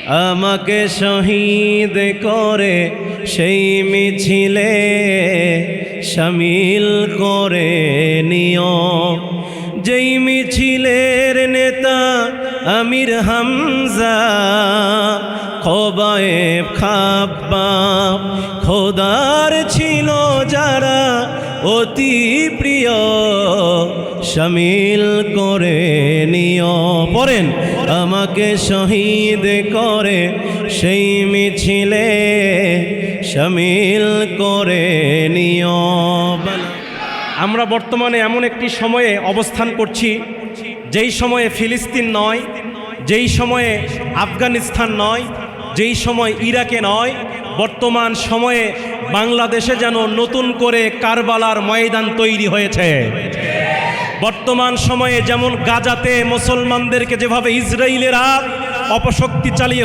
আমাকে শহীদ করে সেই মিছিলে শামিল করে নিও। যেই মিছিলের নেতা আমির হামজা, খোবায়েব খাব্বাব খোদার ছিল যারা অতি প্রিয়, শামিল করে নিও। পড়েন, আমাকে শহীদ করে সেই মিছিলে শামিল করে নিও। আমরা বর্তমানে এমন একটি সময়ে অবস্থান করছি, যেই সময়ে ফিলিস্তিন নয়, যেই সময়ে আফগানিস্তান নয়, যেই সময় ইরাকে নয়, বর্তমান সময়ে বাংলাদেশে যেন নতুন করে কারবালার ময়দান তৈরি হয়েছে। বর্তমান সময়ে যেমন গাজাতে মুসলমানদেরকে যেভাবে ইসরায়েলেরা অপশক্তি চালিয়ে